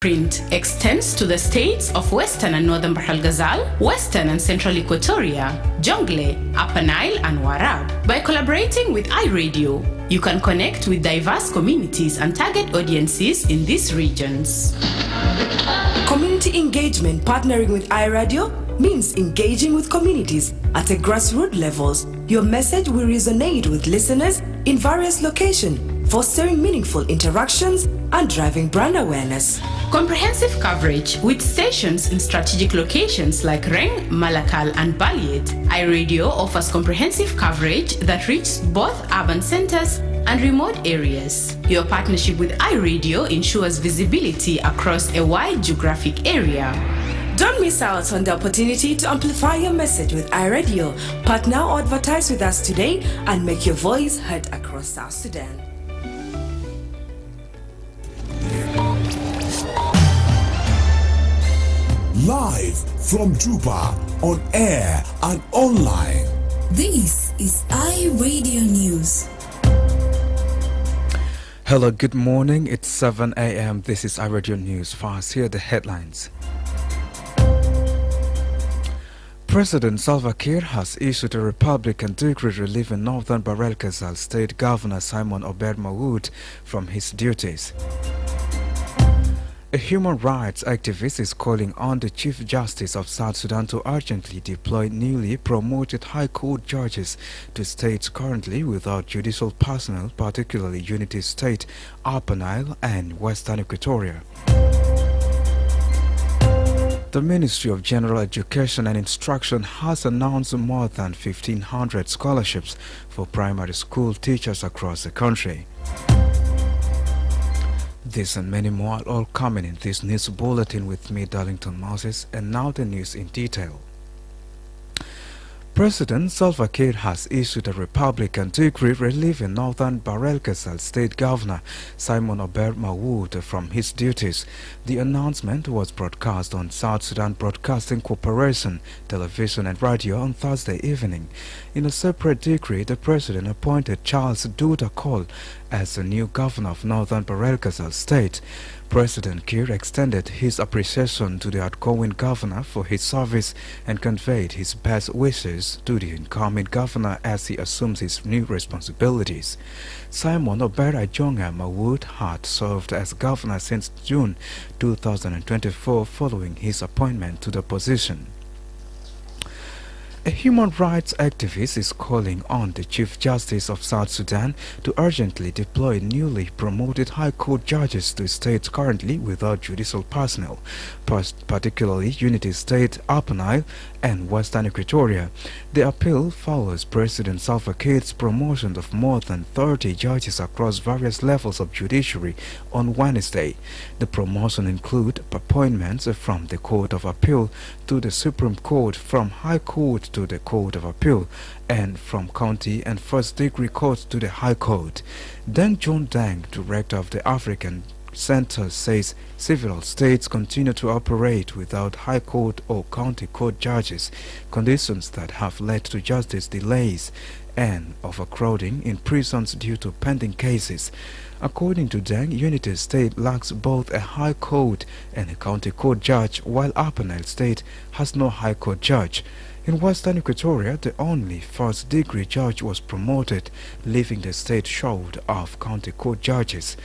Print extends to the states of Western and Northern Bahr el Ghazal, Western and Central Equatoria, Jonglei, Upper Nile and Warab. By collaborating with iRadio, you can connect with diverse communities and target audiences in these regions. Community engagement partnering with iRadio means engaging with communities at a grassroots levels. Your message will resonate with listeners in various locations, fostering meaningful interactions and driving brand awareness. Comprehensive coverage with stations in strategic locations like Reng, Malakal and Baliet. iRadio offers comprehensive coverage that reaches both urban centers and remote areas. Your partnership with iRadio ensures visibility across a wide geographic area. Don't miss out on the opportunity to amplify your message with iRadio. Partner or advertise with us today and make your voice heard across South Sudan. Live from Juba, on air and online. This is iRadio News. Hello, good morning. It's 7 a.m. This is iRadio News. First, here are the headlines. President Salva Kiir has issued a Republican decree relieving Northern Bahr el Ghazal State Governor Simon Ober Mawood from his duties. A human rights activist is calling on the Chief Justice of South Sudan to urgently deploy newly promoted High Court judges to states currently without judicial personnel, particularly Unity State, Upper Nile and Western Equatoria. The Ministry of General Education and Instruction has announced more than 1,500 scholarships for primary school teachers across the country. This and many more are all coming in this news bulletin with me, Darlington Moses, and now the news in detail. President Salva Kiir has issued a Republican decree relieving Northern Bahr el Ghazal State Governor Simon Ober Mawood from his duties. The announcement was broadcast on South Sudan Broadcasting Corporation, television and radio on Thursday evening. In a separate decree, the President appointed Charles Duda Cole as the new governor of Northern Bahr el Ghazal State. President Kiir extended his appreciation to the outgoing governor for his service and conveyed his best wishes to the incoming governor as he assumes his new responsibilities. Simon Ober Ajonga Mawood had served as governor since June 2024 following his appointment to the position. A human rights activist is calling on the Chief Justice of South Sudan to urgently deploy newly promoted High Court judges to states currently without judicial personnel, particularly Unity State, Upper Nile and Western Equatoria. The appeal follows President Salva Kiir's promotion of more than 30 judges across various levels of judiciary on Wednesday. The promotion include appointments from the Court of Appeal to the Supreme Court, from High Court to the Court of Appeal, and from County and First Degree Court to the High Court. Then John Dang, director of the African Center, says several states continue to operate without High Court or County Court judges, conditions that have led to justice delays and overcrowding in prisons due to pending cases. According to Dang, Unity State lacks both a High Court and a County Court judge, while Upper Nile State has no High Court judge. In Western Equatoria, the only first-degree judge was promoted, leaving the state short of county court judges.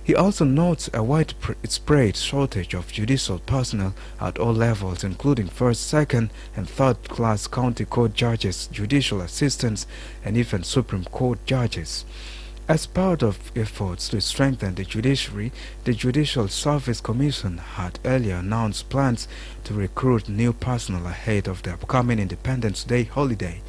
He also notes a widespread shortage of judicial personnel at all levels, including first, second, and third-class county court judges, judicial assistants, and even Supreme Court judges. As part of efforts to strengthen the judiciary, the Judicial Service Commission had earlier announced plans to recruit new personnel ahead of the upcoming Independence Day holiday.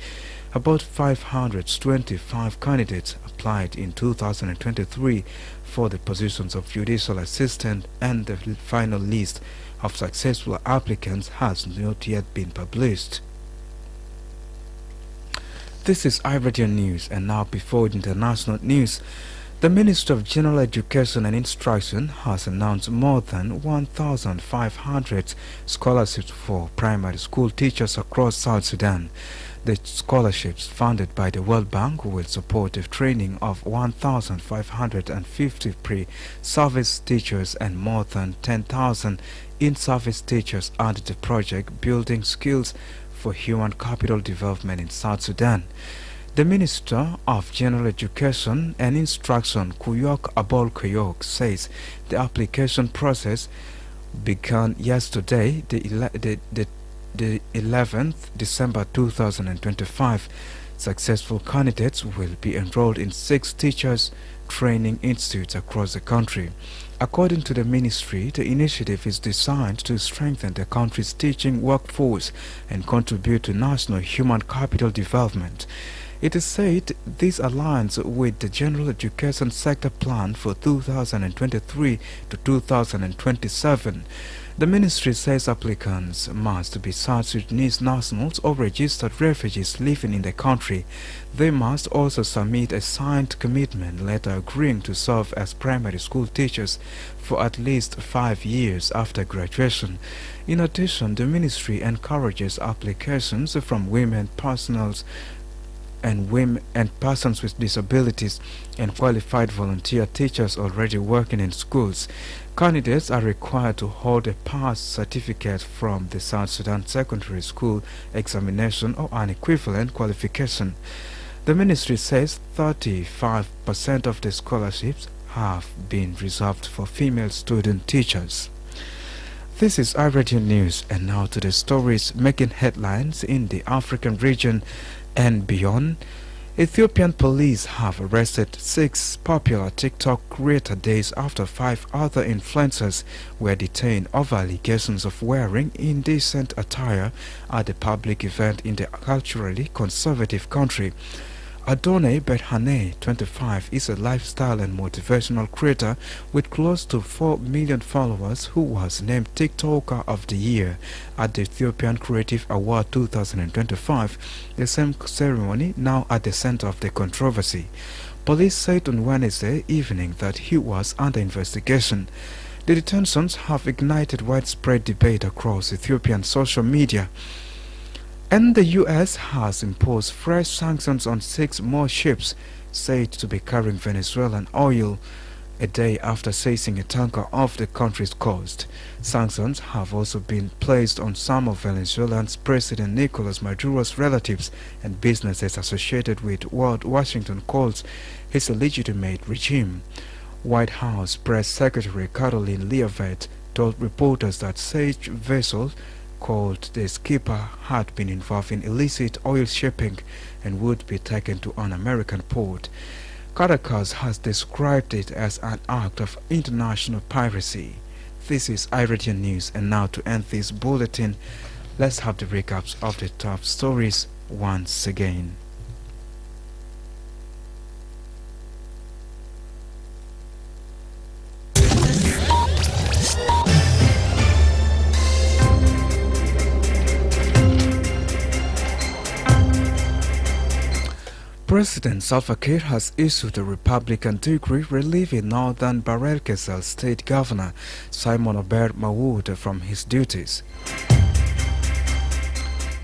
About 525 candidates applied in 2023 for the positions of judicial assistant, and the final list of successful applicants has not yet been published. This is iRadio News, and now before international news. The Minister of General Education and Instruction has announced more than 1,500 scholarships for primary school teachers across South Sudan. The scholarships, funded by the World Bank, will support the training of 1,550 pre-service teachers and more than 10,000 in-service teachers under the project Building Skills for Human Capital Development in South Sudan. The Minister of General Education and Instruction, Kuyok Abol Kuyok, says the application process began yesterday, the 11th December 2025. Successful candidates will be enrolled in 6 teachers training institutes across the country. According to the ministry, the initiative is designed to strengthen the country's teaching workforce and contribute to national human capital development. It is said this aligns with the General Education Sector Plan for 2023 to 2027. The ministry says applicants must be South Sudanese nationals or registered refugees living in the country. They must also submit a signed commitment letter agreeing to serve as primary school teachers for at least 5 years after graduation. In addition, the ministry encourages applications from women, persons with disabilities and qualified volunteer teachers already working in schools. Candidates are required to hold a pass certificate from the South Sudan Secondary School Examination or an equivalent qualification. The ministry says 35% of the scholarships have been reserved for female student teachers. This is iRadio News, and now to the stories making headlines in the African region and beyond. Ethiopian police have arrested 6 popular TikTok creators days after 5 other influencers were detained over allegations of wearing indecent attire at a public event in the culturally conservative country. Adonai Berhane, 25, is a lifestyle and motivational creator with close to 4 million followers who was named TikToker of the Year at the Ethiopian Creative Award 2025, the same ceremony now at the center of the controversy. Police said on Wednesday evening that he was under investigation. The detentions have ignited widespread debate across Ethiopian social media. And the U.S. has imposed fresh sanctions on 6 more ships said to be carrying Venezuelan oil a day after seizing a tanker off the country's coast. Sanctions have also been placed on some of Venezuelan's President Nicolas Maduro's relatives and businesses associated with what Washington calls his illegitimate regime. White House Press Secretary Caroline Leavitt told reporters that such vessels called the Skipper had been involved in illicit oil shipping and would be taken to an American port. Caracas has described it as an act of international piracy. This is iRadio News, and now to end this bulletin, let's have the recaps of the top stories once again. President Salva Kiir has issued a Republican decree relieving Northern Bahr-el-Ghazal State Governor Simon Ober Mawood from his duties.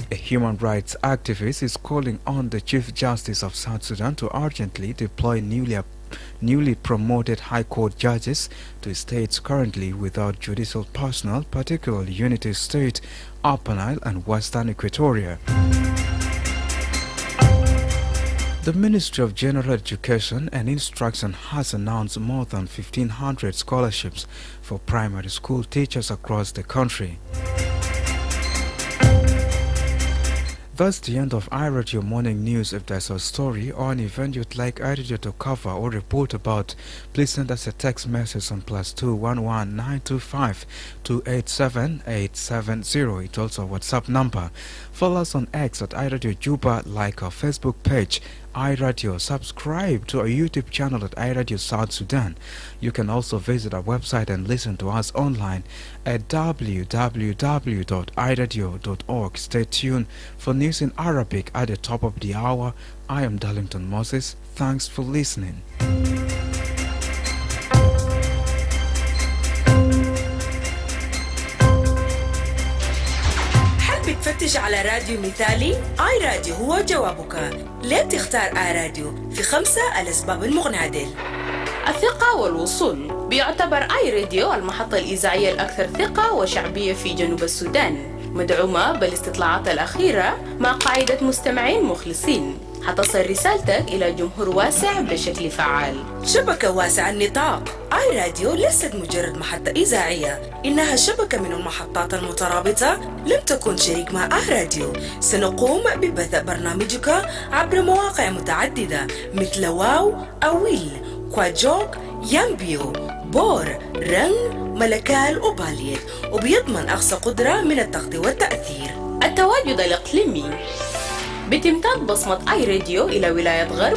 A human rights activist is calling on the Chief Justice of South Sudan to urgently deploy newly promoted High Court judges to states currently without judicial personnel, particularly Unity State, Upper Nile and Western Equatoria. The Ministry of General Education and Instruction has announced more than 1,500 scholarships for primary school teachers across the country. That's the end of iRadio Morning News. If there's a story or an event you'd like iRadio to cover or report about, please send us a text message on +211 925 287 870. It's also a WhatsApp number. Follow us on X at iRadio Juba, like our Facebook page iRadio, subscribe to our YouTube channel at iRadio South Sudan. You can also visit our website and listen to us online at www.iradio.org. Stay tuned for news in Arabic at the top of the hour. I am Darlington Moses. Thanks for listening. بتفتش على راديو مثالي؟ آي راديو هو جوابك. ليه بتختار آي راديو؟ في 5 الأسباب المغنى. الثقة والوصول. بيعتبر آي راديو المحطة الإذاعية الأكثر ثقة وشعبية في جنوب السودان، مدعومة بالاستطلاعات الأخيرة مع قاعدة مستمعين مخلصين، حتصل رسالتك إلى جمهور واسع بشكل فعال. شبكة واسعة النطاق. آي راديو ليست مجرد محطة إذاعية، إنها شبكة من المحطات المترابطة. لم تكن شريك مع آي راديو، سنقوم ببث برنامجك عبر مواقع متعددة مثل واو، أويل، كواجوك، يامبيو، بور، رنج، ملكال وباليت، وبيضمن أقصى قدرة من التغطية والتأثير. التواجد الإقليمي. بتمتد بصمة آي راديو إلى ولاية غرب